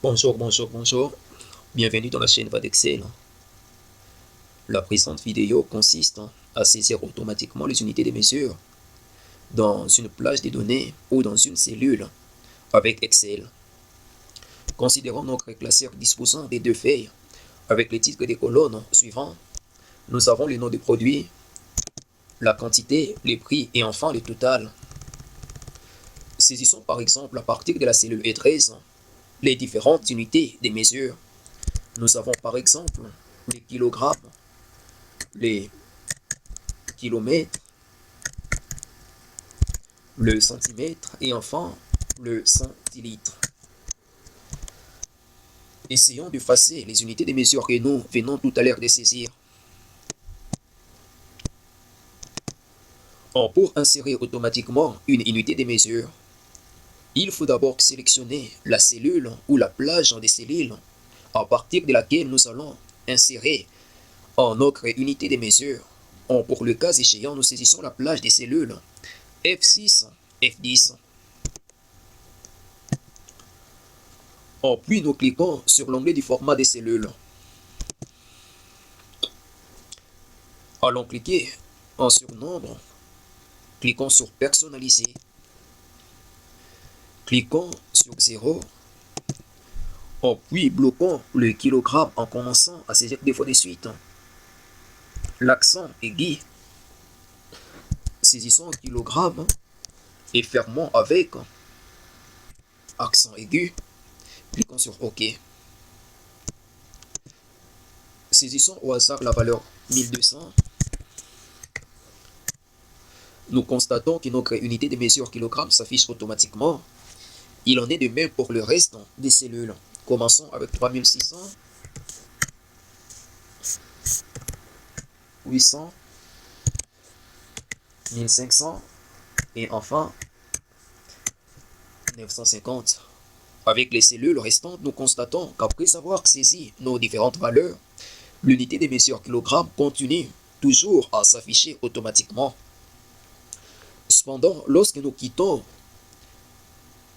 Bonjour. Bienvenue dans la chaîne Vadexcel. La présente vidéo consiste à saisir automatiquement les unités de mesure dans une plage de données ou dans une cellule avec Excel. Considérons notre classeur disposant des deux feuilles avec les titres des colonnes suivants. Nous avons le nom des produits, la quantité, les prix et enfin le total. Saisissons par exemple à partir de la cellule E13 les différentes unités de mesure. Nous avons par exemple les kilogrammes, les kilomètres, le centimètre et enfin le centilitre. Essayons d'effacer les unités de mesure que nous venons tout à l'heure de saisir. Pour insérer automatiquement une unité de mesure, il faut d'abord sélectionner la cellule ou la plage des cellules à partir de laquelle nous allons insérer notre unité de mesure. Pour le cas échéant, nous saisissons la plage des cellules F6, F10. Puis nous cliquons sur l'onglet du format des cellules. Allons cliquer sur nombre. Cliquons sur personnaliser. Cliquons sur 0. Puis bloquons le kilogramme en commençant à saisir deux fois de suite l'accent aigu. Saisissons kilogramme et fermons avec accent aigu. Cliquons sur OK. Saisissons au hasard la valeur 1200. Nous constatons que notre unité de mesure kilogramme s'affiche automatiquement. Il en est de même pour le reste des cellules. Commençons avec 3600, 800, 1500 et enfin 950. Avec les cellules restantes, nous constatons qu'après avoir saisi nos différentes valeurs, l'unité de mesure kilogramme continue toujours à s'afficher automatiquement. Cependant, lorsque nous quittons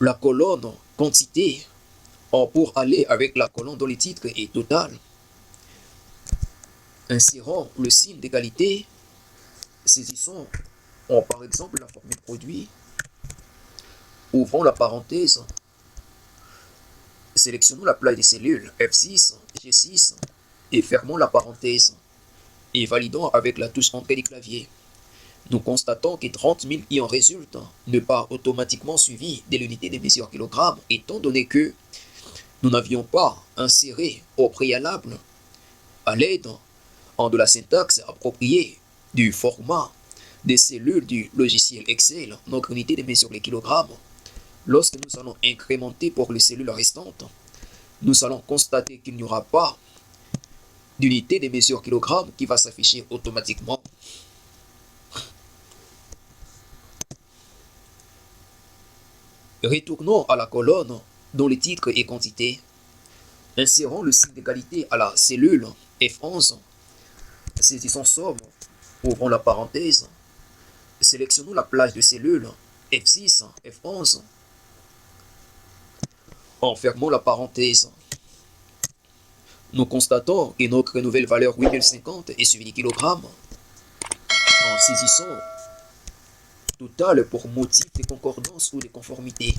la colonne quantité pour aller avec la colonne dont le titre est total, insérons le signe d'égalité, saisissons par exemple la formule produit, ouvrons la parenthèse, sélectionnons la plage des cellules F6, G6 et fermons la parenthèse et validons avec la touche entrée du clavier. Nous constatons que 30 000 qui en résultent ne pas automatiquement suivi de l'unité de mesure kilogramme, étant donné que nous n'avions pas inséré au préalable, à l'aide de la syntaxe appropriée du format des cellules du logiciel Excel, notre unité de mesure les kilogrammes. Lorsque nous allons incrémenter pour les cellules restantes, nous allons constater qu'il n'y aura pas d'unité de mesure kilogramme qui va s'afficher automatiquement. Retournons à la colonne dont le titre est quantité. Insérons le signe d'égalité à la cellule F11. Saisissons somme, ouvrons la parenthèse. Sélectionnons la plage de cellules F6, F11. Fermons la parenthèse. Nous constatons que notre nouvelle valeur 8050 est suivie du kilogramme. Saisissons total pour motif de concordance ou de conformité.